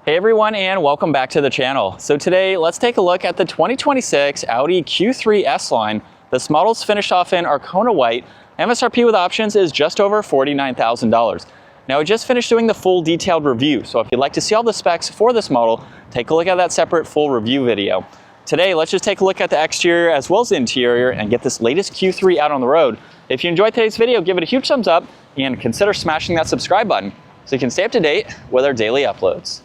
Hey everyone, and welcome back to the channel. So today, let's take a look at the 2026 Audi Q3 S Line. This model's finished off in Arcona White. MSRP with options is just over $49,000. Now, I just finished doing the full detailed review, so if you'd like to see all the specs for this model, take a look at that separate full review video. Today, let's just take a look at the exterior as well as the interior and get this latest Q3 out on the road. If you enjoyed today's video, give it a huge thumbs up and consider smashing that subscribe button so you can stay up to date with our daily uploads.